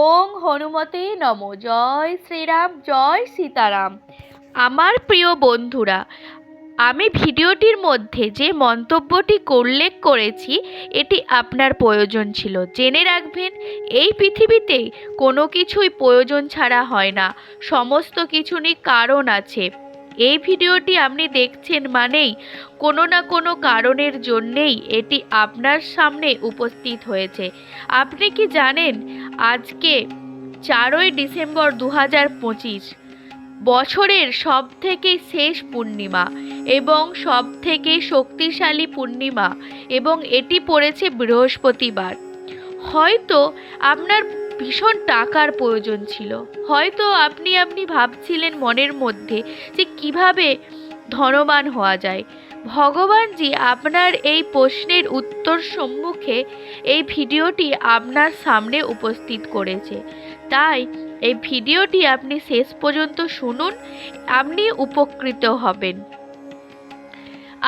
ওং হনুমতে নমঃ। জয় শ্রীরাম, জয় সীতারাম। আমার প্রিয় বন্ধুরা, আমি ভিডিওটির মধ্যে যে মন্তব্যটি উল্লেখ করেছি এটি আপনার প্রয়োজন ছিল। জেনে রাখবেন, এই পৃথিবীতে কোনো কিছুই প্রয়োজন ছাড়া হয় না, সমস্ত কিছুরই কারণ আছে। এই ভিডিওটি আপনি দেখছেন মানেই কোনো না কোনো কারণের জন্যেই এটি আপনার সামনে উপস্থিত হয়েছে। আপনি কি জানেন, আজকে 4ই ডিসেম্বর 2025 বছরের সবথেকে শেষ পূর্ণিমা এবং সবথেকে শক্তিশালী পূর্ণিমা, এবং এটি পড়েছে বৃহস্পতিবার। হয়তো আপনার ভীষণ টাকার প্রয়োজন ছিল, হয়তো আপনি ভাবছিলেন মনের মধ্যে যে কিভাবে ধনবান হওয়া যায়। ভগবানজি আপনার এই প্রশ্নের উত্তর সম্মুখে এই ভিডিওটি আপনার সামনে উপস্থিত করেছে। তাই এই ভিডিওটি আপনি শেষ পর্যন্ত শুনুন, আপনি উপকৃত হবেন।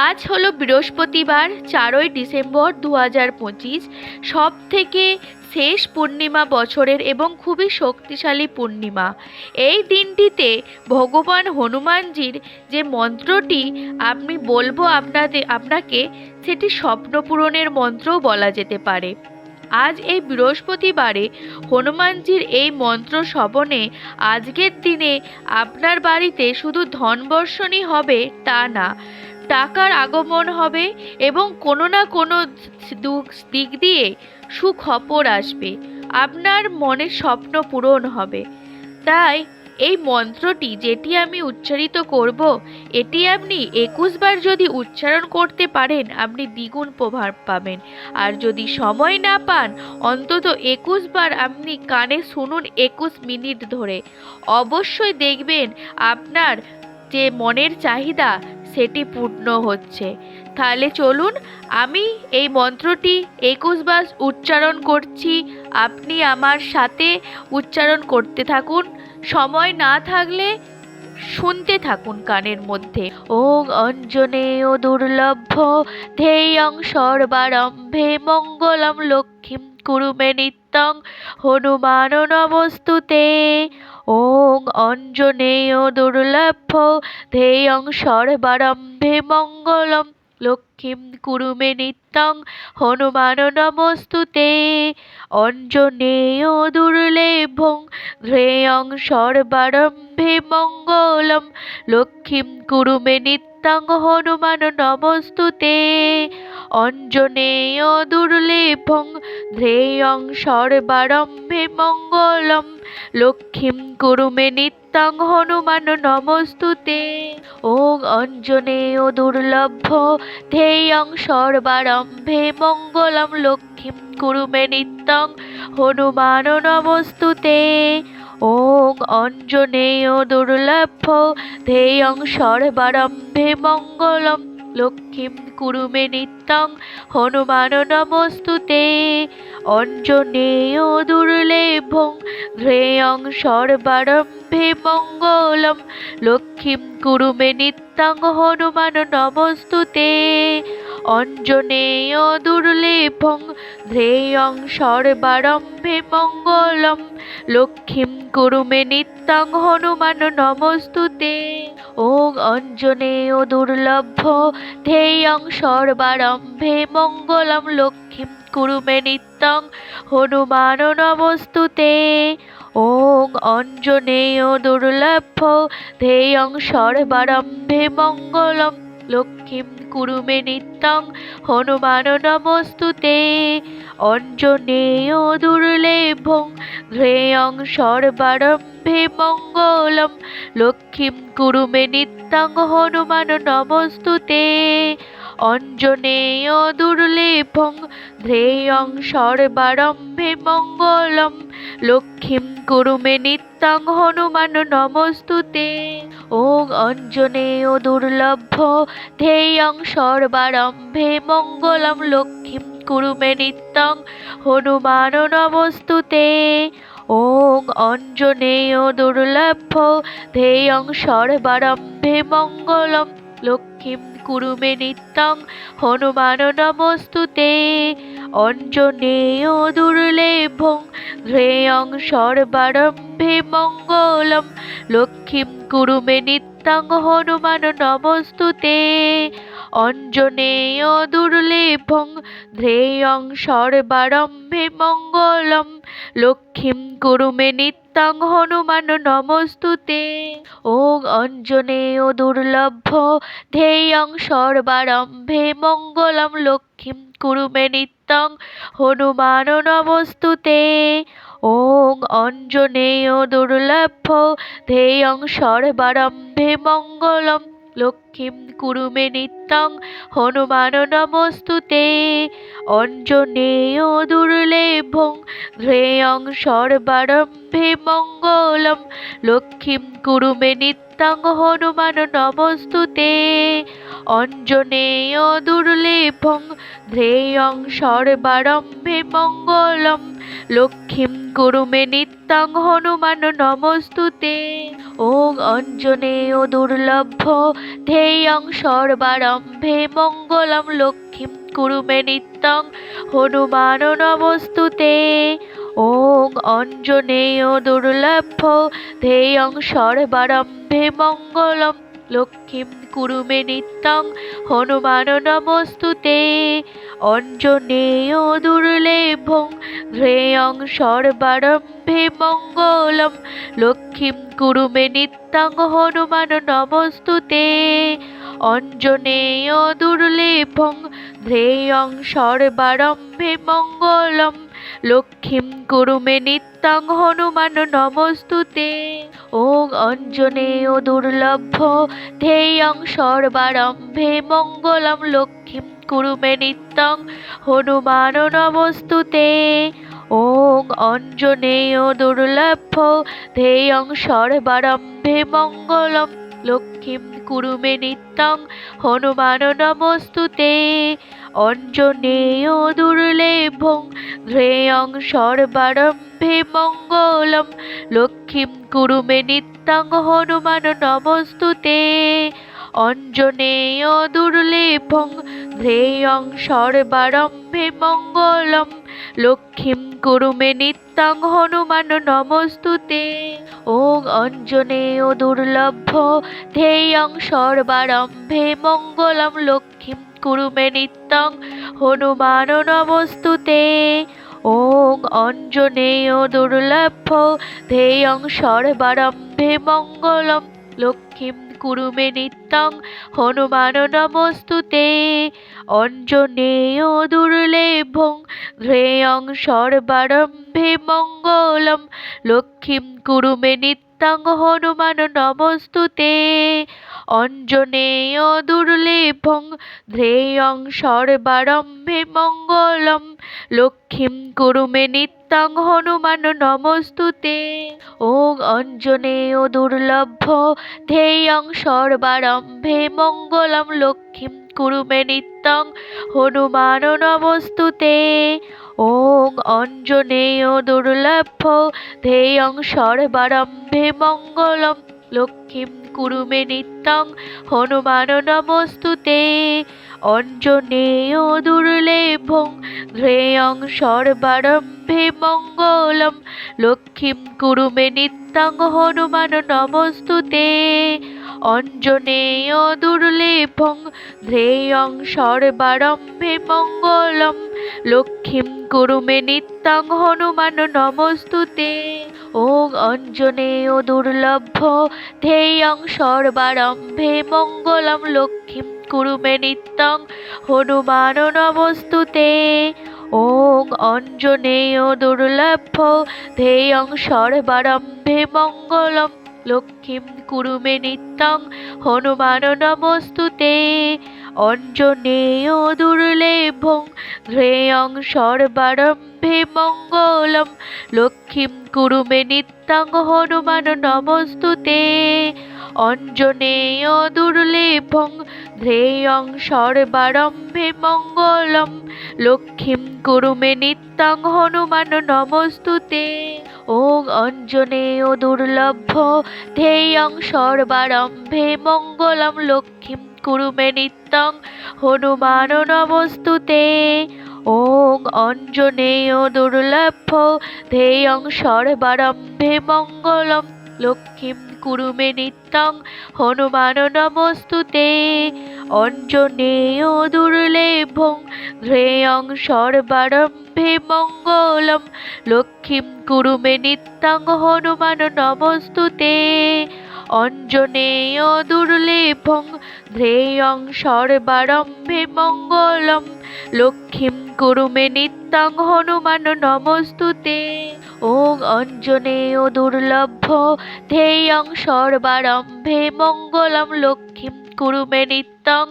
আজ হলো বৃহস্পতিবার, 4ই ডিসেম্বর 2025, সব থেকে শেষ পূর্ণিমা বছরের এবং খুবই শক্তিশালী পূর্ণিমা। এই দিনটিতে ভগবান হনুমানজির যে মন্ত্রটি আমি বলবো আপনাকে, সেটি স্বপ্ন পূরণের মন্ত্রও বলা যেতে পারে। আজ এই বৃহস্পতিবারে হনুমানজির এই মন্ত্র শ্রবণে আজকের দিনে আপনার বাড়িতে শুধু ধনবর্ষণই হবে তা না, টাকার আগমন হবে এবং কোনো না কোনো দিক দিয়ে সুখবর আসবে, আপনার মনের স্বপ্ন পূরণ হবে। তাই এই মন্ত্রটি যেটি আমি উচ্চারিত করব, এটি আপনি 21 বার যদি উচ্চারণ করতে পারেন আপনি দ্বিগুণ প্রভাব পাবেন। আর যদি সময় না পান, অন্তত 21 বার আপনি কানে শুনুন 21 মিনিট ধরে। অবশ্যই দেখবেন আপনার যে মনের চাহিদা সেটি পূর্ণ হচ্ছে। তাহলে চলুন, আমি এই মন্ত্রটি 21 বার উচ্চারণ করছি, আপনি আমার সাথে উচ্চারণ করতে থাকুন। সময় না থাকলে শুনতে থাকুন কানের মধ্যে। ওং অঞ্জনেয় দুর্লভ্য ধেয়ং সর্বারম্ভে মঙ্গলম লক্ষ্মীম কুরু মে নিত্যং হনুমান নমস্তুতে। ওং অঞ্জনেয় দুর্লভ্য ধেয়ং সর্বারম্ভে মঙ্গলম লক্ষ্মীম কুরু মে নিত্যং হনুমান নমস্তুতে। অঞ্জনেয় দুর্লেভং ধ্রেয়ং সর্বারম্ভে মঙ্গলম লক্ষ্মীম কুরু মে নিত্যং হনুমান নমস্তুতে। অঞ্জনেয় দুর্লেভং ধ্রেয়ং সর্বারম্ভে মঙ্গলম লক্ষ্মীম কুরু মে নিত্যং হনুমান নমস্তুতে। ওং অঞ্জনেয় দুর্লভ্য ধেয়ং সর্বারম্ভে মঙ্গলম লক্ষ্মীম কুরু মে নিত্যং হনুমান নমস্তুতে। ওং অঞ্জনেয় দুর্লভ্য ধেয়ং সর্বারম্ভে মঙ্গলম লক্ষ্মীম কুরু মে নিত্যং হনুমান নমস্তুতে। অঞ্জনেয় দুর্লেভং ধ্রেয়ং সর্বারম্ভে মঙ্গলম লক্ষ্মীম কুরু মে নিত্যং হনুমান নমস্তুতে। অঞ্জনেয় দুর্লেভং ধ্রেয়ং সর্বারম্ভে মঙ্গলম লক্ষ্মীম কুরু মে নিত্যং হনুমান নমস্তুতে। ওং অঞ্জনেয় দুর্লভ্য ধেয়ং সর্বারম্ভে মঙ্গলম লক্ষ্মীম কুরু মে নিত্যং হনুমান নমস্তুতে। ওং অঞ্জনেয় দুর্লভ্য ধেয়ং সর্বারম্ভে মঙ্গলম লক্ষ্মীম কুরু মে নিত্যং হনুমান নমস্তুতে। অঞ্জনেয় দুর্লেভং ধ্রেয়ং সর্বারম্ভে মঙ্গলম লক্ষ্মীম কুরু মে নিত্যং হনুমান নমস্তুতে। অঞ্জনেয় দুর্লেভং ধ্রেয়ং সর্বারম্ভে মঙ্গলম লক্ষ্মীম কুরু মে নিত্যং হনুমান নমস্তুতে। ওং অঞ্জনেয় দুর্লভ্য ধেয়ং সর্বারম্ভে মঙ্গলম লক্ষ্মীম কুরু মে নিত্যং হনুমান নমস্তুতে। ওং অঞ্জনেয় দুর্লভ্য ধেয়ং সর্বারম্ভে মঙ্গলম লক্ষ্মীম কুরু মে নিত্যং হনুমান নমস্তুতে। অঞ্জনেয় দুর্লেভং ধ্যেয়ং সর্বারম্ভে মঙ্গলম লক্ষ্মীম কুরু মে নিত্যং হনুমান নমস্তুতে। অঞ্জনেয় দুর্লেভং ধ্যেয়ং সর্বারম্ভে মঙ্গলম লক্ষ্মীম কুরু মে নিত্যং হনুমান নমস্তুতে। ওং অঞ্জনেয় দুর্লভ ধ্যেয়ং সর্বারম্ভে মঙ্গলম লক্ষ্মীম কুরু মে নিত্যং হনুমান নমস্তুতে। ওং অঞ্জনেয় দুর্লভ ধ্যেয়ং সর্বারম্ভে মঙ্গলম লক্ষ্মীম কুরু মে নিত্যং হনুমান নমস্তুতে। অঞ্জনেয় দুর্লেভং ধ্যেয়ং সর্বারম্ভে মঙ্গলম লক্ষ্মীম কুরু মে নিত্যং হনুমান নমস্তুতে। অঞ্জনেয় দুর্লেভং ধ্যেয়ং সর্বারম্ভে মঙ্গলম লক্ষ্মীম কুরু মে নিত্যং হনুমান নমস্তুতে। ওং অঞ্জনেয় দুর্লভ ধ্যেয়ং সর্বারম্ভে মঙ্গলম লক্ষ্মীম কুরু মে নিত্যং হনুমান নমস্তুতে। ওং অঞ্জনেয় দুর্লভ ধ্যেয়ং সর্বারম্ভে মঙ্গলম লক্ষ্মীম কুরু মে নিত্যং হনুমান নমস্তুতে। অঞ্জনেয় দুর্লেভং ধ্যেয়ং সর্বারম্ভে মঙ্গলম লক্ষ্মীম কুরু মে নিত্যং হনুমান নমস্তুতে। অঞ্জনেয় দুর্লেভং ধ্যেয়ং সর্বারম্ভে মঙ্গলম লক্ষ্মীম কুরু মে নিত্যং হনুমান নমস্তুতে। ওং অঞ্জনেয় দুর্লভ ধ্যেয়ং সর্বারম্ভে মঙ্গলম লক্ষ্মীম কুরু মে নিত্যং হনুমান নমস্তুতে। ওং অঞ্জনেয় দুর্লভ ধ্যেয়ং সর্বারম্ভে মঙ্গলম লক্ষ্মীম কুরু মে নিত্যং হনুমান নমস্তুতে। অঞ্জনেয় দুর্লেভং ধ্যেয়ং সর্বারম্ভে মঙ্গলম লক্ষ্মীম কুরু মে নিত্যং হনুমান নমস্তুতে। অঞ্জনেয় দুর্লেভং ধ্যেয়ং সর্বারম্ভে মঙ্গলম লক্ষ্মীম কুরু মে নিত্যং হনুমান নমস্তুতে। ওং অঞ্জনেয় দুর্লভ ধ্যেয়ং সর্বারম্ভে মঙ্গলম লক্ষ্মীম কুরু মে নিত্যং হনুমান নমস্তুতে। ওং অঞ্জনেয় দুর্লভ ধ্যেয়ং সর্বারম্ভে মঙ্গলম লক্ষ্মীম কুরু মে নিত্যং হনুমান নমস্তুতে। অঞ্জনেয় দুর্লেভং ধ্যেয়ং সর্বারম্ভে মঙ্গলম লক্ষ্মীম কুরু মে নিত্যং হনুমান নমস্তুতে। অঞ্জনেয় দুর্লেভং ধ্যেয়ং সর্বারম্ভে মঙ্গলম লক্ষ্মীম কুরু মে নিত্যং হনুমান নমস্তুতে। ওং অঞ্জনেয় দুর্লভ ধ্যেয়ং সর্বারম্ভে মঙ্গলম লক্ষ্মীম কুরু মে নিত্যং হনুমান নমস্তুতে। ওং অঞ্জনেয় দুর্লভ ধ্যেয়ং সর্বারম্ভে মঙ্গলম লক্ষ্মীম কুরু মে নিত্যং হনুমান নমস্তুতে। অঞ্জনেয় দুর্লেভং ধ্যেয়ং সর্বারম্ভে মঙ্গলম লক্ষ্মীম কুরু মে নিত্যং হনুমান নমস্তুতে। অঞ্জনেয় দুর্লেভং ধ্যেয়ং সর্বারম্ভে মঙ্গলম লক্ষ্মীম কুরু মে নিত্যং হনুমান নমস্তুতে। ওং অঞ্জনেয় দুর্লভ ধ্যেয়ং সর্বারম্ভে মঙ্গলম লক্ষ্মীম কুরু মে নিত্যং হনুমান নমস্তুতে। ওং অঞ্জনেয় দুর্লভ ধ্যেয়ং সর্বারম্ভে মঙ্গলম লক্ষ্মীম কুরু মে নিত্যং হনুমান নমস্তুতে। অঞ্জনেয় দুর্লেভং ধ্যেয়ং সর্বারম্ভে মঙ্গলম লক্ষ্মীম কুরু মে নিত্যং হনুমান নমস্তুতে। অঞ্জনেয় দুর্লেভং ধ্যেয়ং সর্বারম্ভে মঙ্গলম লক্ষ্মীম কুরু মে নিত্যং হনুমান নমস্তুতে। ওং অঞ্জনেয় দুর্লভ ধ্যেয়ং সর্বারম্ভে মঙ্গলম লক্ষ্মীম কুরু মে নিত্যং হনুমান নমস্তুতে। ওং অঞ্জনেয় দুর্লভ্য ধেয়ং সর্বারম্ভে মঙ্গলম লক্ষ্মীম কুরু মে নিত্যং হনুমান নমস্তুতে। অঞ্জনেয় দুর্লেভং ধেয়ং সর্বারম্ভে মঙ্গলম লক্ষ্মীম কুরু মে নিত্যং হনুমান নমস্তুতে। অঞ্জনেয় দুর্লেভং ধেয়ং সর্বারম্ভে মঙ্গলম লক্ষ্মীম কুরু মে নিত্যং হনুমান নমস্তুতে। ওং অঞ্জনেয় দুর্লভ্য ধেয়ং সর্বারম্ভে মঙ্গলম লক্ষ্মীম কুরু মে নিত্যং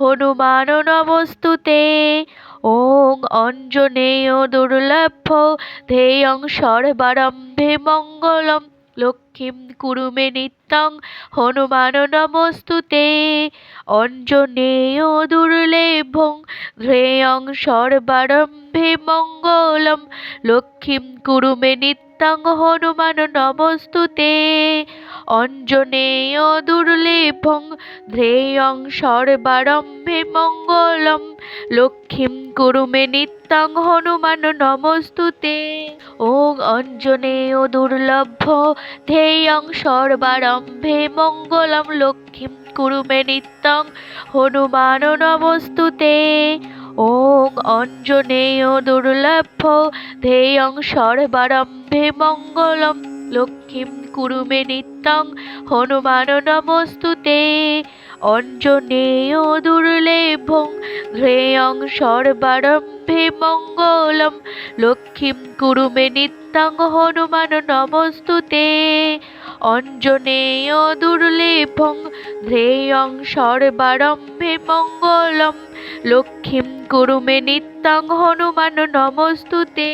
হনুমান নমস্তুতে। ওং অঞ্জনেয় দুর্লভ্য ধেয়ং সর্বারম্ভে মঙ্গলম লক্ষ্মীম কুরু মে নিত্যং হনুমান নমস্তুতে। অঞ্জনেয় দুর্লেভং ধেয়ং সর্বারম্ভে মঙ্গলম লক্ষ্মীম কুরু মে নিত্যং হনুমান নমস্তুতে। অঞ্জনেয় দুর্লেভং ধেয়ং সর্বারম্ভে মঙ্গলম লক্ষ্মীম কুরু মে নিত্যং হনুমান নমস্তুতে। ওং অঞ্জনেয় দুর্লভ্য ধেয়ং সর্বারম্ভে মঙ্গলম লক্ষ্মীম কুরু মে নিত্যং হনুমান নমস্তুতে। ওং অঞ্জনেয় দুর্লভ্য ধেয়ং সর্বারম্ভে মঙ্গলম লক্ষ্মীম কুরু মে নিত্যং হনুমান নমস্তুতে। অঞ্জনেয় দুর্লেভং ধেয়ং সর্বারম্ভে মঙ্গলম লক্ষ্মীম কুরু মে নিত্যং হনুমান নমস্তুতে। অঞ্জনেয় দুর্লেভং ধেয়ং সর্বারম্ভে মঙ্গলম লক্ষ্মীম কুরু মে নিত্যং হনুমান নমস্তুতে।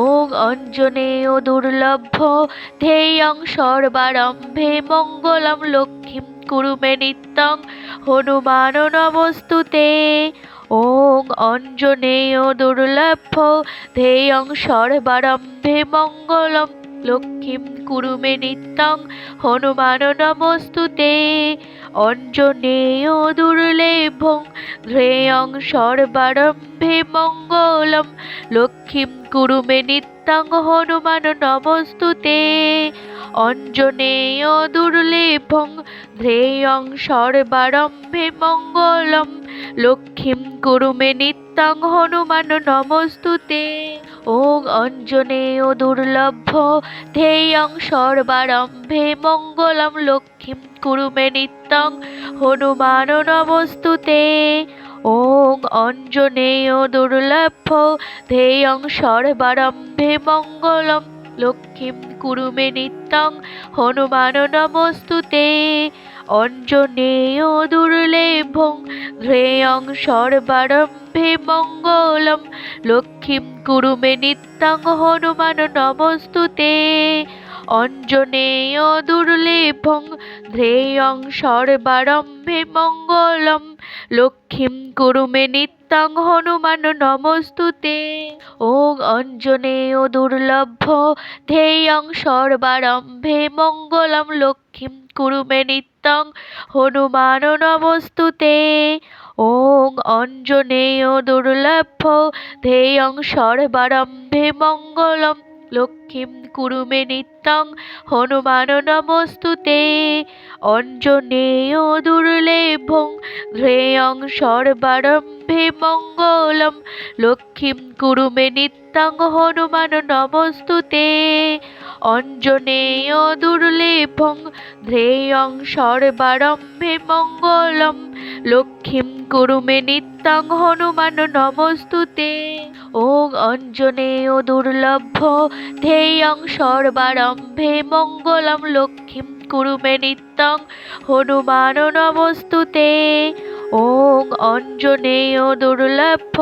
ওং অঞ্জনেয় দুর্লভ্য ধেয়ং সর্বারম্ভে মঙ্গলম লক্ষ্মীম কুরু মে নিত্যং হনুমান নমস্তুতে। ওং অঞ্জনেয় দুর্লভ্য ধেয়ং সর্বারম্ভে মঙ্গলম লক্ষ্মীম কুরু মে নিত্যং হনুমান নমস্তুতে। অঞ্জনেয় দুর্লেভং ধেয়ং সর্বারম্ভে মঙ্গলম লক্ষ্মীম কুরু মে নিত্যং হনুমান নমস্তুতে। অঞ্জনেয় দুর্লেভং ধেয়ং সর্বারম্ভে মঙ্গলম লক্ষ্মীম কুরু মে নিত্যং হনুমান নমস্তুতে। ওং অঞ্জনেয় দুর্লভ্য ধেয়ং সর্বারম্ভে মঙ্গলম লক্ষ্মীম কুরু মে নিত্যং হনুমান নমস্তুতে। ওং অঞ্জনেয় দুর্লভ্য ধেয়ং সর্বারম্ভে মঙ্গলম লক্ষ্মীম কুরু মে নিত্যং হনুমান নমস্তুতে। অঞ্জনেয় দুর্লেভং ধেয়ং সর্বারম্ভে মঙ্গলম লক্ষ্মীম কুরু মে নিত্যং হনুমান নমস্তুতে। অঞ্জনেয় দুর্লেভং ধেয়ং সর্বারম্ভে মঙ্গলম লক্ষ্মীম কুরু মে নিত্যং হনুমান নমস্তুতে। ওং অঞ্জনেয় দুর্লভ্য ধেয়ং সর্বারম্ভে মঙ্গলম লক্ষ্মীম কুরু মে নিত্যং হনুমান নমস্তুতে। ওং অঞ্জনেয় দুর্লভ্য ধেয়ং সর্বারম্ভে মঙ্গলম লক্ষ্মীম কুরু মে নিত্যং হনুমান নমস্তুতে। অঞ্জনেয় দুর্লেভং ধেয়ং সর্বারম্ভে মঙ্গলম লক্ষ্মীম কুরু মে নিত্যং হনুমান নমস্তুতে। অঞ্জনেয় দুর্লেভং ধেয়ং সর্বারম্ভে মঙ্গলম লক্ষ্মীম কুরু মে নিত্যং হনুমান নমস্তুতে। ওং অঞ্জনেয় দুর্লভ্য ধেয়ং সর্বারম্ভে মঙ্গলম লক্ষ্মীম কুরু মে নিত্যং হনুমান নমস্তুতে। ওং অঞ্জনেয় দুর্লভ্য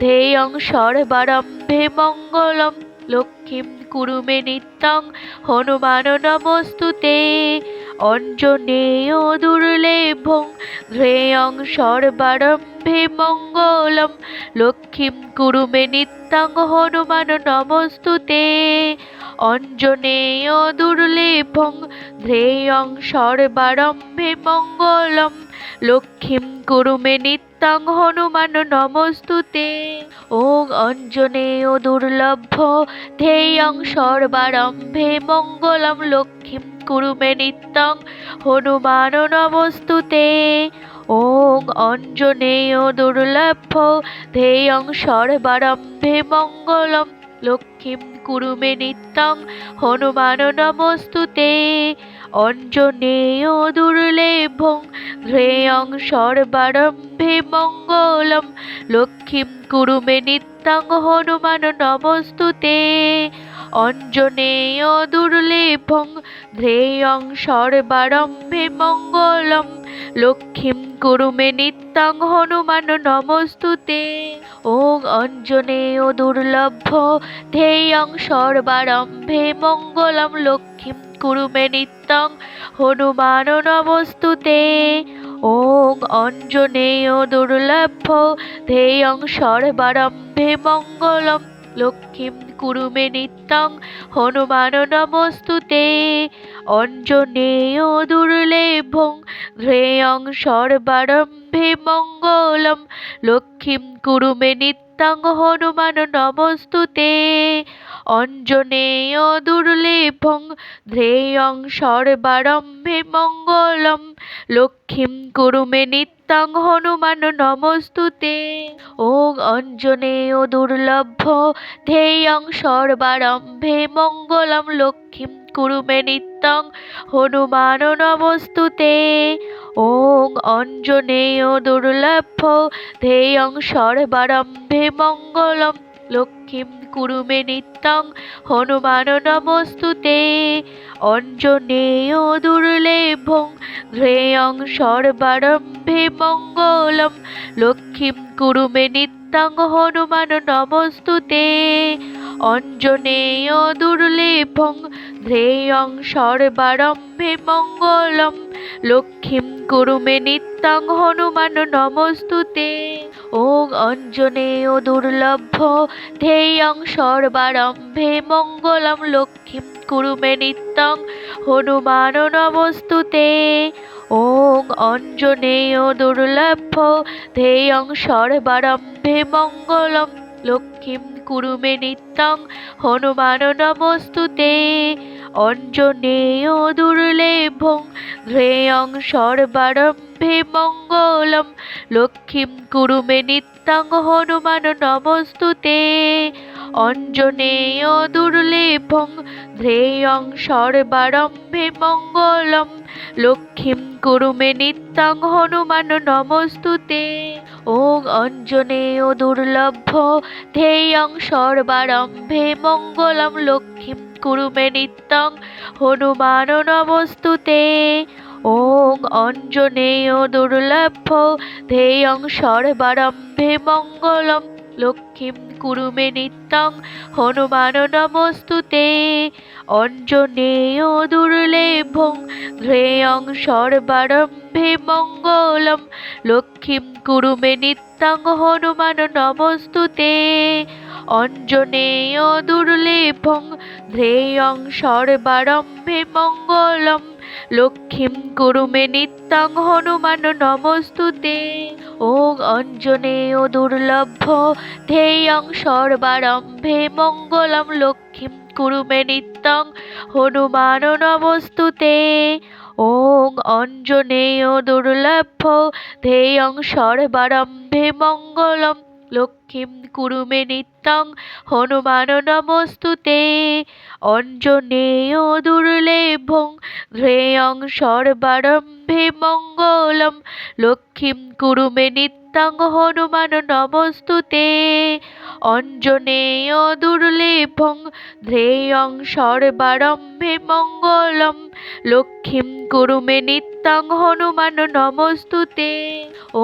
ধেয়ং সর্বারম্ভে মঙ্গলম লক্ষ্মীম কুরু মে নিত্যং হনুমান নমস্তুতে। অঞ্জনেয় দুর্লেভং ধেয়ং সর্বারম্ভে মঙ্গলম লক্ষ্মীম কুরু মে নিত্যং হনুমান নমস্তুতে। অঞ্জনেয় দুর্লেভং ধেয়ং সর্বারম্ভে মঙ্গলম লক্ষ্মীম কুরু মে নিত্যং নিত্যং হনুমান নমস্তুতে। ওং অঞ্জনেয় দুর্লভ্য ধ্যেয়ং সর্বারম্ভে মঙ্গলম লক্ষ্মীম কুরু মে নিত্যং হনুমান নমস্তুতে। ওং অঞ্জনেয় দুর্লভ্য ধ্যেয়ং সর্বারম্ভে মঙ্গলম লক্ষ্মীম কুরু মে নিত্যং হনুমান নমস্তুতে। অঞ্জনেয় দুর্লেভং ধ্যেয়ং সর্বারম্ভে মঙ্গলম লক্ষ্মীম কুরু মে নিত্যং হনুমান নমস্তুতে। অঞ্জনেয় দুর্লেভং ধ্যেয়ং সর্বারম্ভে মঙ্গলম লক্ষ্মীম কুরু মে নিত্যং হনুমান নমস্তুতে। ওং অঞ্জনেয় দুর্লভ্য ধ্যেয়ং সর্বারম্ভে মঙ্গলম লক্ষ্মীম কুরু মে নিত্যং হনুমান নমস্তুতে। ওং অঞ্জনেয় দুর্লভ্য ধ্যেয়ং সর্বারম্ভে মঙ্গলম লক্ষ্মীম কুরু মে নিত্যং হনুমান নমস্তুতে। অঞ্জনেয় দুর্লেভং ধ্যেয়ং সর্বারম্ভে মঙ্গলম লক্ষ্মীম কুরু মে নিত্যং হনুমান নমস্তুতে। অঞ্জনেয় দুর্লেভং ধ্যেয়ং সর্বারম্ভে মঙ্গলম লক্ষ্মীম কুরু মে নিত্যং হনুমান নমস্তুতে। ওং অঞ্জনেয় দুর্লভ্য ধ্যেয়ং সর্বারম্ভে মঙ্গলম লক্ষ্মীম কুরু মে নিত্যং হনুমান নমস্তুতে। ওং অঞ্জনেয় দুর্লভ্য ধ্যেয়ং সর্বারম্ভে মঙ্গলম লক্ষ্মীম কুরু মে নিত্যং হনুমান নমস্তুতে। অঞ্জনেয় দুর্লেভং ধ্যেয়ং সর্বারম্ভে মঙ্গলম লক্ষ্মীম কুরু মে নিত্যং হনুমান নমস্তুতে। অঞ্জনেয় দুর্লেভং ধ্যেয়ং সর্বারম্ভে মঙ্গলম লক্ষ্মীম কুরু মে নিত্যং হনুমান নমস্তুতে। ওং অঞ্জনেয় দুর্লভ্য ধ্যেয়ং সর্বারম্ভে মঙ্গলম লক্ষ্মীম কুরু মে নিত্যং হনুমান নমস্তুতে। ওং অঞ্জনেয় দুর্লভ্য ধ্যেয়ং সর্বারম্ভে মঙ্গলম লক্ষ্মীম কুরু মে নিত্যং হনুমান নমস্তুতে। অঞ্জনেয় দুর্লেভং ধ্যেয়ং সর্বারম্ভে মঙ্গলম লক্ষ্মীম কুরু মে নিত্যং হনুমান নমস্তুতে। অঞ্জনেয় দুর্লেভং ধ্যেয়ং সর্বারম্ভে মঙ্গলম লক্ষ্মীম কুরু মে নিত্যং হনুমান নমস্তুতে। ওং অঞ্জনেয় দুর্লভ্য ধ্যেয়ং সর্বারম্ভে মঙ্গলম লক্ষ্মীম কুরু মে নিত্যং হনুমান নমস্তুতে। ওং অঞ্জনেয় দুর্লভ্য ধ্যেয়ং সর্বারম্ভে মঙ্গলম লক্ষ্মীম কুরু মে নিত্যং হনুমান নমস্তুতে। অঞ্জনেয় দুর্লেভং ধ্যেয়ং সর্বারম্ভে মঙ্গলম লক্ষ্মীম কুরু মে নিত্যং হনুমান নমস্তুতে। অঞ্জনেয় দুর্লেভং ধ্যেয়ং সর্বারম্ভে মঙ্গলম লক্ষ্মীম কুরু মে নিত্যং হনুমান নমস্তুতে। ওং অঞ্জনেয় দুর্লভ্য ধ্যেয়ং সর্বারম্ভে মঙ্গলম লক্ষ্মীম কুরু মে নিত্যং হনুমান নমস্তুতে। ওং অঞ্জনেয় দুর্লভ্য ধ্যেয়ং সর্বারম্ভে মঙ্গলম লক্ষ্মীম কুরু মে নিত্যং হনুমান নমস্তুতে। অঞ্জনেয় দুর্লেভং ধ্যেয়ং সর্বারম্ভে মঙ্গলম লক্ষ্মীম কুরু মে নিত্যং হনুমান নমস্তুতে। অঞ্জনেয় দুর্লেভং ধ্যেয়ং সর্বারম্ভে মঙ্গলম লক্ষ্মীম কুরু মে নিত্যং হনুমান নমস্তুতে।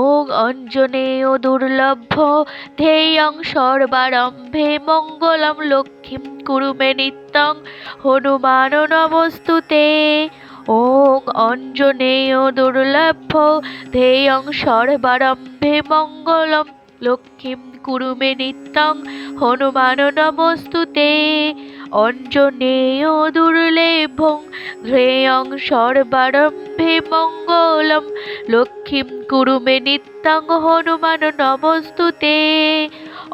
ওং অঞ্জনেয় দুর্লভ্য ধ্যেয়ং সর্বারম্ভে মঙ্গলম লক্ষ্মীম কুরু মে নিত্যং হনুমান নমস্তুতে। ওং অঞ্জনেয় দুর্লভ্য ধ্যেয়ং সর্বারম্ভে মঙ্গলম লক্ষ্মীম কুরু মে নিত্যং হনুমান নমস্তুতে। অঞ্জনেয় দুর্লেভং ध्येयं सर्वारम्भे मङ्गलं लक्ष्मीं कुरु मे नित्यं हनुमान नमोस्तुते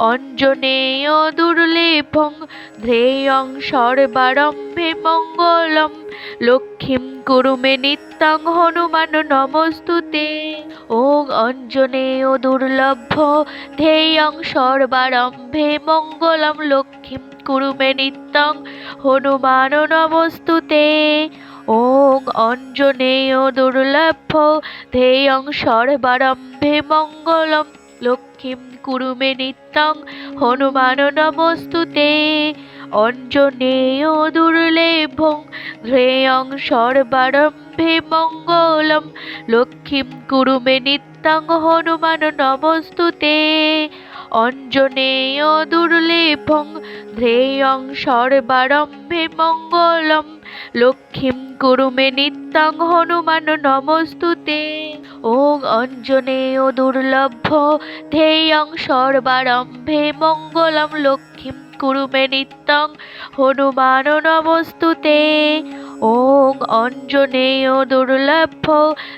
অঞ্জনেয় দুর্লেভং ধ্যেয়ং সর্বারম্ভে মঙ্গলম লক্ষ্মীং কুরু মে নিত্যং হনুমান নমস্তুতে। ওং অঞ্জনেয় দুর্লভ ধ্যেয়ং সর্বারম্ভে মঙ্গলম লক্ষ্মীং কুরু মে নিত্যং হনুমান নমস্তুতে। ওং অঞ্জনেয় দুর্লভ ধ্যেয়ং সর্বারম্ভে মঙ্গলম লক্ষ্মীং কুরু মে নিত্যং হনুমান নমস্তুতে। অঞ্জনেয় দুর্লেভং ধ্যেয়ং সর্বারম্ভে মঙ্গলম লক্ষ্মীং কুরু মে নিত্যং হনুমান নমস্তুতে। অঞ্জনেয় দুর্লেভং ধ্যেয়ং সর্বারম্ভে মঙ্গলম লক্ষ্মীং কুরু মে নিত্যং হনুমান নমস্তুতে। ওং অঞ্জনেয় দুর্লভ ধ্যেয়ং সর্বারম্ভে মঙ্গলম লক্ষ্মীং কুরু মে নিত্যং হনুমান নমস্তুতে। ওং অঞ্জনেয় দুর্লভ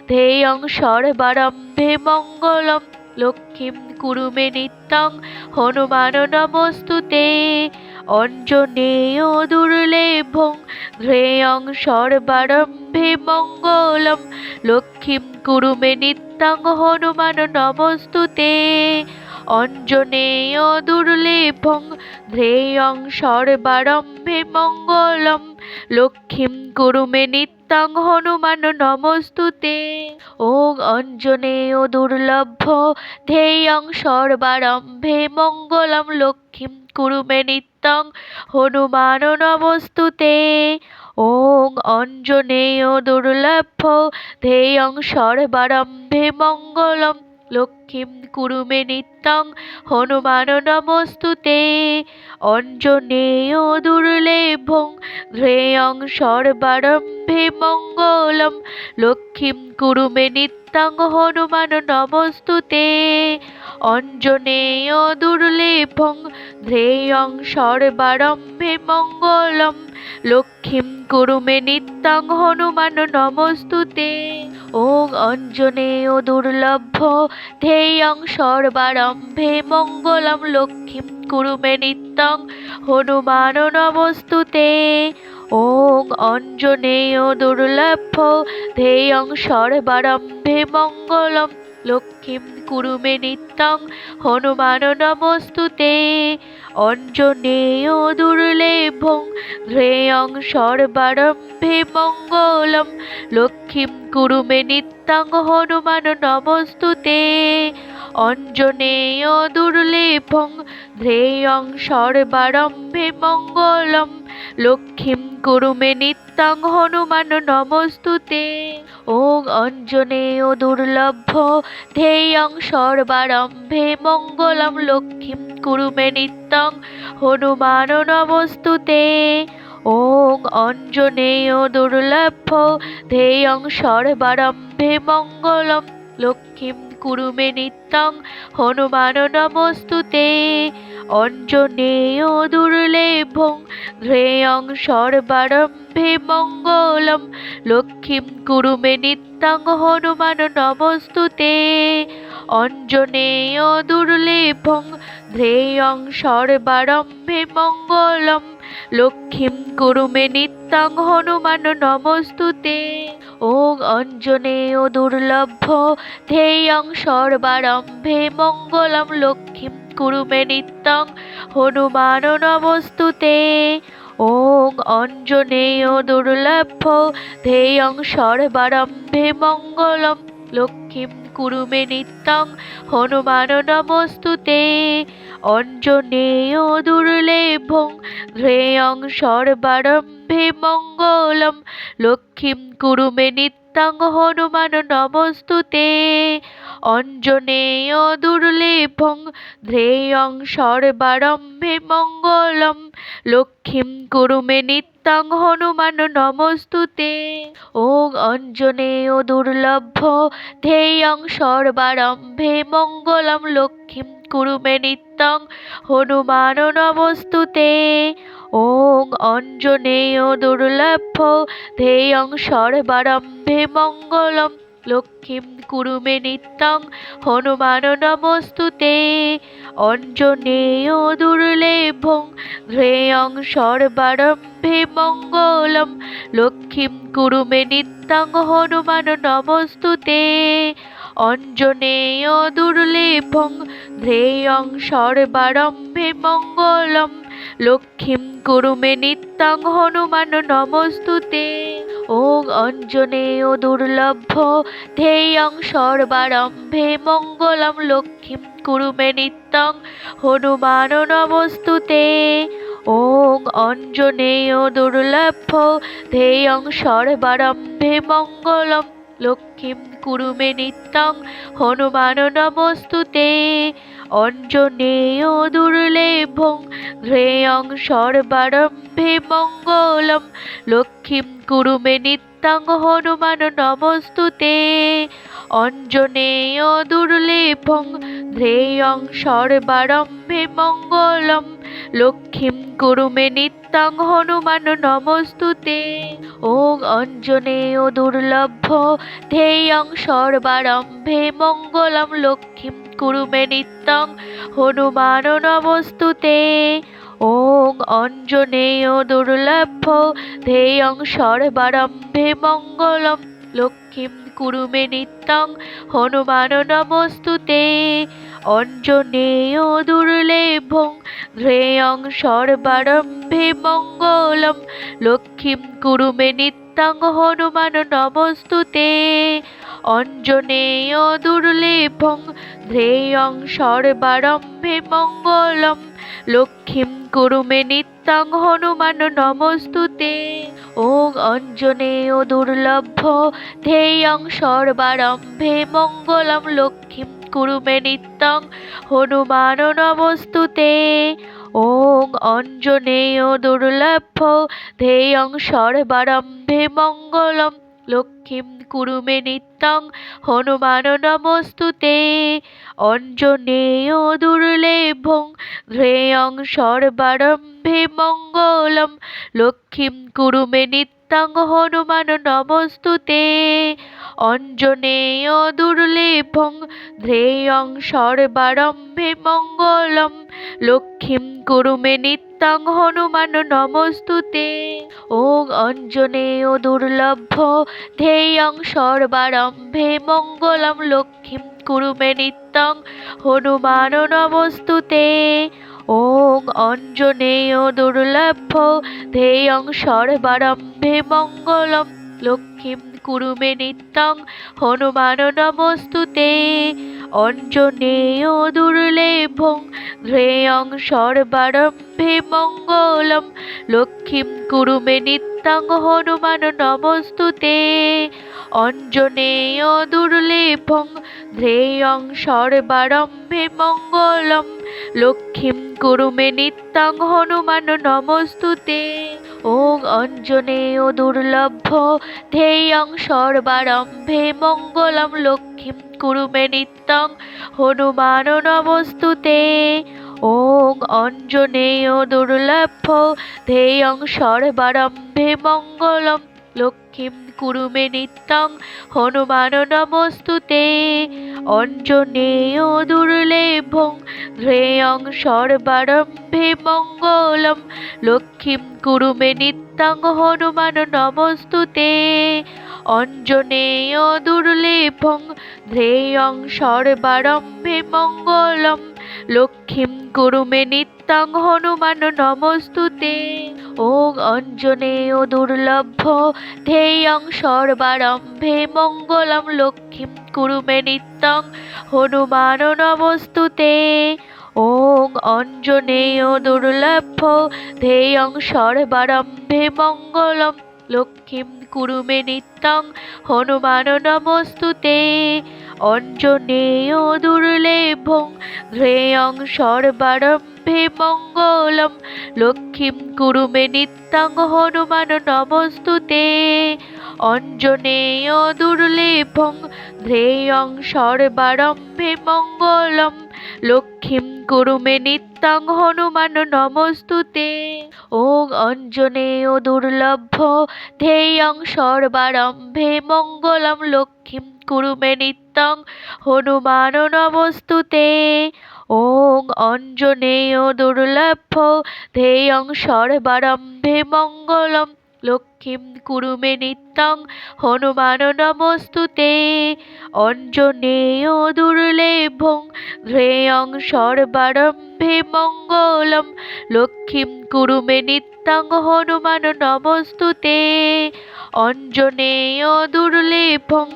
ধ্যেয়ং সর্বারম্ভে মঙ্গলম লক্ষ্মীং কুরু মে নিত্যং হনুমান নমস্তুতে। অঞ্জনেয় দুর্লেভং ধ্যেয়ং সর্বারম্ভে মঙ্গলম লক্ষ্মীং কুরু মে নিত্যং হনুমান নমস্তুতে। অঞ্জনেয় দুর্লেভং ধ্যেয়ং সর্বারম্ভে মঙ্গলম লক্ষ্মীং কুরু মে নিত্যং হনুমান নমস্তুতে। ওং অঞ্জনেয় দুর্লভ ধ্যেয়ং সর্বারম্ভে মঙ্গলম লক্ষ্মীং কুরু মে নিত্যং হনুমান নমস্তুতে। ওং অঞ্জনেয় দুর্লভ ধ্যেয়ং সর্বারম্ভে মঙ্গলম লক্ষ্মীং কুরু মে নিত্যং হনুমান নমস্তুতে। অঞ্জনেয় দুর্লেভং ধ্যেয়ং সর্বারম্ভে মঙ্গলম লক্ষ্মীং কুরু মে নিত্যং হনুমান নমস্তুতে। অঞ্জনেয় দুর্লেভং ধ্যেয়ং সর্বারম্ভে মঙ্গলম লক্ষ্মীং কুরু মে নিত্যং হনুমান নমস্তুতে। ওং অঞ্জনেয় দুর্লভ ধ্যেয়ং সর্বারম্ভে মঙ্গলম লক্ষ্মীং কুরু মে নিত্যং হনুমান নমস্তুতে। ওং অঞ্জনেয় দুর্লভ ধ্যেয়ং সর্বারম্ভে মঙ্গলম লক্ষ্মীং কুরু মে নিত্যং হনুমান নমস্তুতে। অঞ্জনেয় দুর্লেভং ধ্যেয়ং সর্বারম্ভে মঙ্গলম লক্ষ্মীং কুরু মে নিত্যং হনুমান নমস্তুতে। অঞ্জনেয় দুর্লেভং ধ্যেয়ং সর্বারম্ভে মঙ্গলম লক্ষ্মীং কুরু মে নিত্যং হনুমান নমস্তুতে। ওং অঞ্জনেয় দুর্লভ ধ্যেয়ং সর্বারম্ভে মঙ্গলম লক্ষ্মীং কুরু মে নিত্যং হনুমান নমস্তুতে। ওং অঞ্জনেয় দুর্লভ ধ্যেয়ং সর্বারম্ভে মঙ্গলম লক্ষ্মীং কুরু মে নিত্যং হনুমান নমস্তুতে। অঞ্জনেয় দুর্লেভং ধ্যেয়ং সর্বারম্ভে মঙ্গলম লক্ষ্মীং কুরু মে নিত্যং হনুমান নমস্তুতে। অঞ্জনেয় দুর্লেভং ধ্যেয়ং সর্বারম্ভে মঙ্গলম লক্ষ্মীং কুরু মে নিত্যং হনুমান নমস্তুতে। ওং অঞ্জনেয় দুর্লভ ধ্যেয়ং সর্বারম্ভে মঙ্গলম লক্ষ্মীং কুরু মে নিত্যং হনুমান নমস্তুতে। ওং অঞ্জনেয় দুর্লভ ধ্যেয়ং সর্বারম্ভে মঙ্গলম লক্ষ্মীং কুরু মে নিত্যং হনুমান নমস্তুতে। অঞ্জনেয় দুর্লেভং ধ্যেয়ং সর্বারম্ভে মঙ্গলম লক্ষ্মীং কুরু মে নিত্যং হনুমান নমস্তুতে। অঞ্জনেয় দুর্লেভং ধ্যেয়ং সর্বারম্ভে মঙ্গলম লক্ষ্মীং লক্ষ্মীং কুরু মে নিত্যং হনুমান নমস্তুতে। ওং অঞ্জনেয় দুর্লভ্য ধেয়ং সর্বারম্ভে মঙ্গলম লক্ষ্মীং কুরু মে নিত্যং হনুমান নমস্তুতে। ওং অঞ্জনেয় দুর্লভ্য ধেয়ং সর্বারম্ভে মঙ্গলম লক্ষ্মীং কুরু মে নিত্যং হনুমান নমস্তুতে। অঞ্জনেয় দুর্লেভং ধ্রেয়ং সর্বারম্ভে মঙ্গলম লক্ষ্মীং কুরু মে নিত্যং হনুমান নমস্তুতে। অঞ্জনেয় দুর্লেভং ধ্রেয়ং সর্বারম্ভে মঙ্গলম লক্ষ্মীং কুরু মে নিত্যং হনুমান নমস্তুতে। ওং অঞ্জনেয় দুর্লভ্য ধেয়ং সর্বারম্ভে মঙ্গলম লক্ষ্মীং কুরু মে নিত্যং হনুমান নমস্তুতে। ওং অঞ্জনেয় দুর্লভ্য ধেয়ং সর্বারম্ভে মঙ্গলম লক্ষ্মীং কুরু মে নিত্যং হনুমান নমস্তুতে। অঞ্জনেয় দুর্লেভং ধ্রেয়ং সর্বারম্ভে মঙ্গলম লক্ষ্মীং কুরু মে নিত্যং হনুমান নমস্তুতে। অঞ্জনেয় দুর্লেভং ধ্রেয়ং সর্বারম্ভে মঙ্গলম লক্ষ্মীং কুরু মে নিত্যং হনুমান নমস্তুতে। ওং অঞ্জনেয় দুর্লভ্য ধেয়ং সর্বারম্ভে মঙ্গলম লক্ষ্মীং কুরু মে নিত্যং হনুমান নমস্তুতে। ওং অঞ্জনেয় দুর্লভ্য ধেয়ং সর্বারম্ভে মঙ্গলম লক্ষ্মীং কুরু মে নিত্যং হনুমান নমস্তুতে। অঞ্জনেয় দুর্লেভং ধ্রেয়ং সর্বারম্ভে মঙ্গলম লক্ষ্মীং কুরু মে নিত্যং হনুমান নমস্তুতে। অঞ্জনেয় দুর্লেভং ধ্রেয়ং সর্বারম্ভে মঙ্গলম লক্ষ্মীং কুরু মে নিত্যং হনুমান নমস্তুতে। ওং অঞ্জনেয় দুর্লভ্য ধেয়ং সর্বারম্ভে মঙ্গলম লক্ষ্মীং কুরু মে নিত্যং হনুমান নমস্তুতে। ওং অঞ্জনেয় দুর্লভ্য ধেয়ং সর্বারম্ভে মঙ্গলম লক্ষ্মীং কুরু মে নিত্যং হনুমান নমস্তুতে। অঞ্জনেয় দুর্লেভং ধ্রেয়ং সর্বারম্ভে মঙ্গলম লক্ষ্মীং কুরু মে নিত্যং হনুমান নমস্তুতে। অঞ্জনেয় দুর্লেভং ধ্রেয়ং সর্বারম্ভে মঙ্গলম লক্ষ্মীং কুরু মে নিত্যং হনুমান নমস্তুতে। ওং অঞ্জনেয় দুর্লভ্য ধেয়ং সর্বারম্ভে মঙ্গলম লক্ষ্মীং কুরু মে নিত্যং হনুমান নমস্তুতে। ওং অঞ্জনেয় দুর্লভ্য ধেয়ং সর্বারম্ভে মঙ্গলম লক্ষ্মীং কুরু মে নিত্যং হনুমান নমস্তুতে। অঞ্জনেয় দুর্লেভং ধ্রেয়ং সর্বারম্ভে মঙ্গলম লক্ষ্মীং কুরু মে নিত্যং হনুমান নমস্তুতে। অঞ্জনেয় দুর্লেভং ধ্রেয়ং সর্বারম্ভে মঙ্গলম লক্ষ্মীং কুরু মে নিত্যং হনুমান নমস্তুতে। ওং অঞ্জনেয় দুর্লভ্য ধেয়ং সর্বারম্ভে মঙ্গলম লক্ষ্মীং কুরু মে নিত্যং হনুমান নমস্তুতে। ওং অঞ্জনেয় দুর্লভ্য ধেয়ং সর্বারম্ভে মঙ্গলম লক্ষ্মীং কুরু মে নিত্যং হনুমান নমস্তুতে। অঞ্জনেয় দুর্লেভং ধ্রেয়ং সর্বারম্ভে মঙ্গলম লক্ষ্মীং কুরু মে নিত্যং হনুমান নমস্তুতে। অঞ্জনেয় দুর্লেভং ধ্রেয়ং সর্বারম্ভে মঙ্গলম লক্ষ্মীং কুরু মে নিত্যং হনুমান নমস্তুতে। ওং অঞ্জনেয় দুর্লভ্য ধেয়ং সর্বারম্ভে মঙ্গলম লক্ষ্মীং কুরু মে নিত্যং হনুমান নমস্তুতে। ওং অঞ্জনেয় দুর্লভ্য ধেয়ং সর্বারম্ভে মঙ্গলম লক্ষ্মীং কুরু মে নিত্যং হনুমান নমস্তুতে। অঞ্জনেয় দুর্লেভং ধ্যেয়ং সর্বারম্ভে মঙ্গলম লক্ষ্মীম কুরু মে নিত্যং হনুমান নমস্তুতে। অঞ্জনেয় দুর্লেভং ধ্যেয়ং সর্বারম্ভে মঙ্গলম লক্ষ্মীম কুরু মে নিত্যং হনুমান নমস্তুতে। ওং অঞ্জনেয় দুর্লভ ধ্যেয়ং সর্বারম্ভে মঙ্গলম লক্ষ্মীম কুরু মে নিত্যং হনুমান নমস্তুতে। ওং অঞ্জনেয় দুর্লভ ধ্যেয়ং সর্বারম্ভে মঙ্গলম লক্ষ্মীম কুরু মে নিত্যং হনুমান নমস্তুতে। অঞ্জনেয় দুর্লেভং ধ্যেয়ং সর্বারম্ভে মঙ্গলম লক্ষ্মীম কুরু মে নিত্যং হনুমান নমস্তুতে। অঞ্জনেয় দুর্লেভং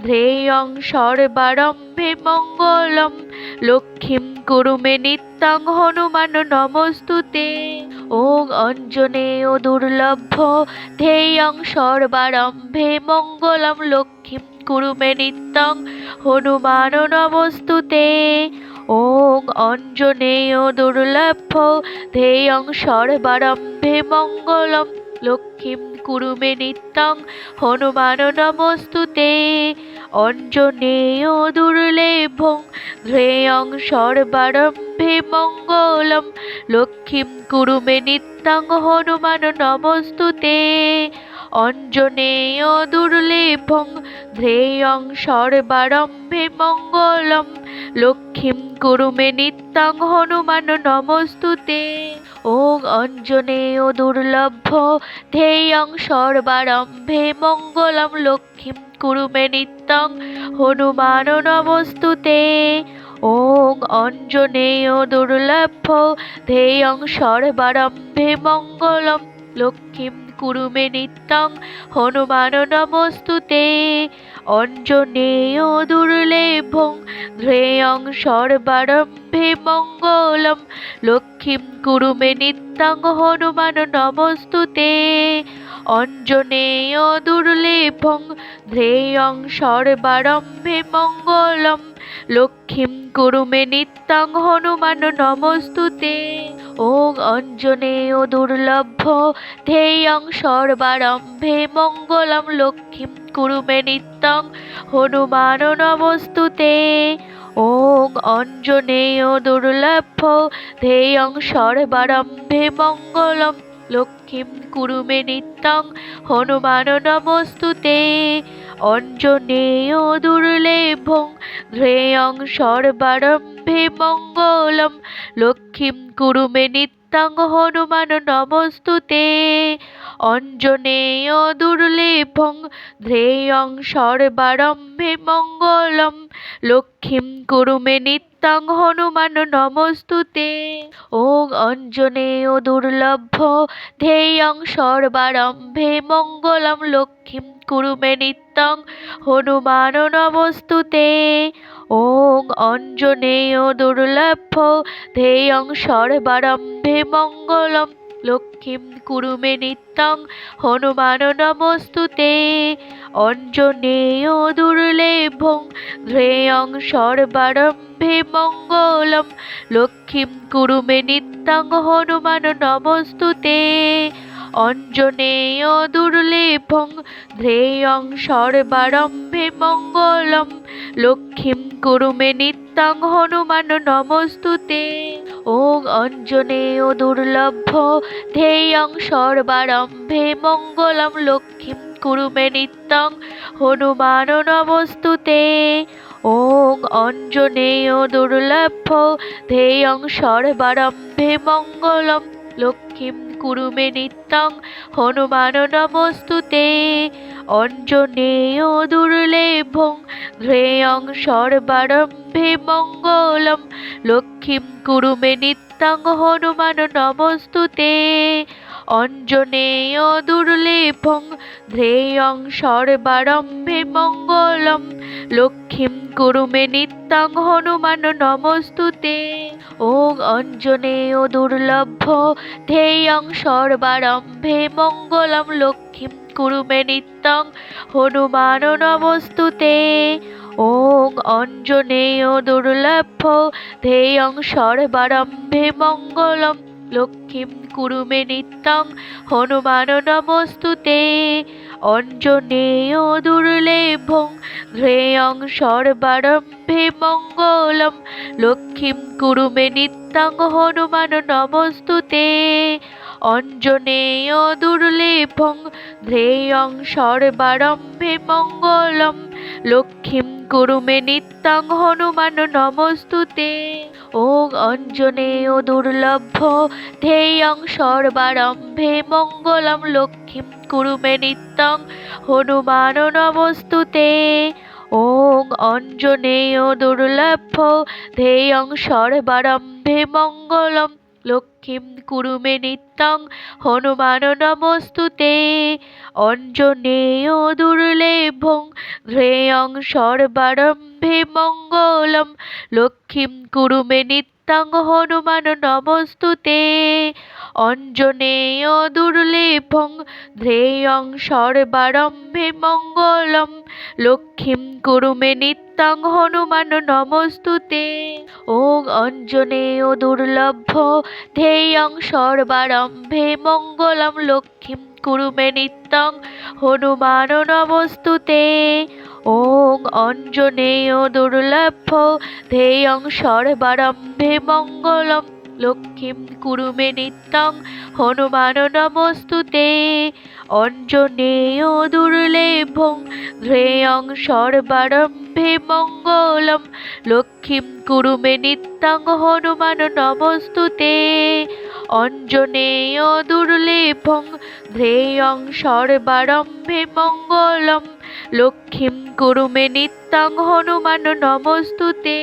ধ্যেয়ং সর্বারম্ভে মঙ্গলম লক্ষ্মীম কুরু মে নিত্যং হনুমান নমস্তুতে। ওং অঞ্জনেয় দুর্লভ ধ্যেয়ং সর্বারম্ভে মঙ্গলম লক্ষ্মীম কুরু মে নিত্যং হনুমান নমস্তুতে। ওং অঞ্জনেয় দুর্লভ ধ্যেয়ং সর্বারম্ভে মঙ্গলম লক্ষ্মীম কুরু মে নিত্যং হনুমান নমস্তুতে। অঞ্জনেয় দুর্লেভং ধ্যেয়ং সর্বারম্ভে মঙ্গলম লক্ষ্মীম কুরু মে নিত্যং হনুমান নমস্তুতে। অঞ্জনেয় দুর্লেভং ধ্যেয়ং সর্বারম্ভে মঙ্গলম লক্ষ্মীম কুরু মে নিত্যং হনুমান নমস্তুতে। ওং অঞ্জনেয় দুর্লভ ধ্যেয়ং সর্বারম্ভে মঙ্গলম লক্ষ্মীম কুরু মে নিত্যং হনুমান নমস্তুতে। ওং অঞ্জনেয় দুর্লভ ধ্যেয়ং সর্বারম্ভে মঙ্গলম লক্ষ্মীম কুরু মে নিত্যং হনুমান নমস্তুতে। অঞ্জনেয় দুর্লেভং ধ্যেয়ং সর্বারম্ভে মঙ্গলম লক্ষ্মীম কুরু মে নিত্যং হনুমান নমস্তুতে। অঞ্জনেয় দুর্লেভং ধ্যেয়ং সর্বারম্ভে মঙ্গলম লক্ষ্মীম কুরু মে নিত্যং হনুমান নমস্তুতে। ওং অঞ্জনেয় দুর্লভ ধ্যেয়ং সর্বারম্ভে মঙ্গলম লক্ষ্মীম কুরু মে নিত্যং হনুমান নমস্তুতে। ওং অঞ্জনেয় দুর্লভ ধ্যেয়ং সর্বারম্ভে মঙ্গলম লক্ষ্মীম কুরু মে নিত্যং হনুমান নমস্তুতে। অঞ্জনেয় দুর্লেভং ধ্যেয়ং সর্বারম্ভে মঙ্গলম লক্ষ্মীম কুরু মে নিত্যং হনুমান নমস্তুতে। অঞ্জনেয় দুর্লেভং ধ্যেয়ং সর্বারম্ভে মঙ্গলম লক্ষ্মীম কুরু মে নিত্যং হনুমান নমস্তুতে। ওং অঞ্জনেয় দুর্লভ ধ্যেয়ং সর্বারম্ভে মঙ্গলম লক্ষ্মীম কুরু মে নিত্যং হনুমান নমস্তুতে। ওং অঞ্জনেয় দুর্লভ ধ্যেয়ং সর্বারম্ভে মঙ্গলম লক্ষ্মীম কুরু মে নিত্যং হনুমান নমস্তুতে। অঞ্জনেয় দুর্লেভং ধ্যেয়ং সর্বারম্ভে মঙ্গলম লক্ষ্মীম কুরু মে নিত্যং হনুমান নমস্তুতে। অঞ্জনেয় দুর্লেভং ধ্যেয়ং সর্বারম্ভে মঙ্গলম লক্ষ্মীম কুরু মে নিত্যং হনুমান নমস্তুতে। ওং অঞ্জনেয় দুর্লভ ধ্যেয়ং সর্বারম্ভে মঙ্গলম লক্ষ্মীম কুরু মে নিত্যং হনুমান নমস্তুতে। ওং অঞ্জনেয় দুর্লভ ধ্যেয়ং সর্বারম্ভে মঙ্গলম লক্ষ্মীম কুরু মে নিত্যং হনুমান নমস্তুতে। অঞ্জনেয় দুর্লেভং ধ্যেয়ং সর্বারম্ভে মঙ্গলম লক্ষ্মীম কুরু মে নিত্যং হনুমান নমস্তুতে। অঞ্জনেয় দুর্লেভং ধ্যেয়ং সর্বারম্ভে মঙ্গলম লক্ষ্মীম কুরু মে নিত্যং হনুমান নমস্তুতে। ওং অঞ্জনেয় দুর্লভ ধ্যেয়ং সর্বারম্ভে মঙ্গলম লক্ষ্মীম কুরু মে নিত্যং হনুমান নমস্তুতে। ওং অঞ্জনেয় দুর্লভ্য ধেয়ং সর্বারম্ভে মঙ্গলম লক্ষ্মীম কুরু মে নিত্যং হনুমান নমস্তুতে। অঞ্জনেয় দুর্লেভং ধেয়ং সর্বারম্ভে মঙ্গলম লক্ষ্মীম কুরু মে নিত্যং হনুমান নমস্তুতে। অঞ্জনেয় দুর্লেভং ধেয়ং সর্বারম্ভে মঙ্গলম লক্ষ্মীম কুরু মে নিত্যং হনুমান নমস্তুতে। ওং অঞ্জনেয় দুর্লভ্য ধেয়ং সর্বারম্ভে মঙ্গলম লক্ষ্মীম কুরু মে নিত্যং হনুমান নমস্তুতে। ওং অঞ্জনেয় দুর্লভ্য ধেয়ং সর্বারম্ভে মঙ্গলম লক্ষ্মীম কুরু মে নিত্যং হনুমান নমস্তুতে। অঞ্জনেয় দুর্লেভং ধেয়ং সর্বারম্ভে মঙ্গলম লক্ষ্মীম কুরু মে নিত্যং হনুমান নমস্তুতে। অঞ্জনেয় দুর্লেভং ধেয়ং সর্বারম্ভে মঙ্গলম লক্ষ্মীম কুরু মে নিত্যং হনুমান নমস্তুতে। ওং অঞ্জনেয় দুর্লভ্য ধেয়ং সর্বারম্ভে মঙ্গলম লক্ষ্মীম কুরু মে নিত্যং হনুমান নমস্তুতে। ওং অঞ্জনেয় দুর্লভ্য ধেয়ং সর্বারম্ভে মঙ্গলম লক্ষ্মীম কুরু মে নিত্যং হনুমান নমস্তুতে। অঞ্জনেয় দুর্লেভং ধেয়ং সর্বারম্ভে মঙ্গলম লক্ষ্মীম কুরু মে নিত্যং হনুমান নমস্তুতে। অঞ্জনেয় দুর্লেভং ধেয়ং সর্বারম্ভে মঙ্গলম লক্ষ্মীম কুরু মে নিত্যং হনুমান নমস্তুতে।